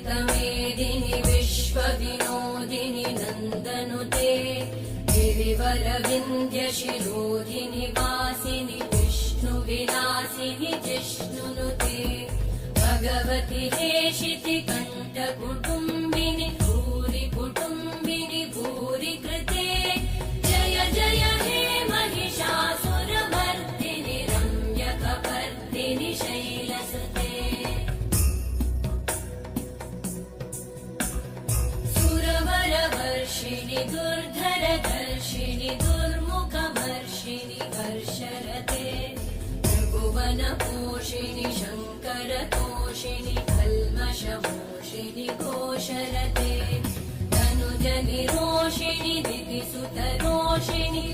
मेदिनि विश्वविनोदिनि नन्दनुते गिरिवरविन्ध्यशिरोधिनि वासिनि विष्णुविलासिनि जिष्णुनुते भगवति हेशिति कण्ठकुटुम्बिनि भूरि कुटुम्बिनि भूरि कृते जय जय हे महिषासुरमर्दिनि रम्यकपर्दिनि शैलसुते सुरवरवर्षिणि दुर्धरदर्शिनि दुर्मुखमर्षिणि हर्षरते त्रिभुवनपोषिणि शङ्करतोषिणि कल्मषमोषिणि घोषरते तनुजनिरोषिणि दितिसुतरोषिणि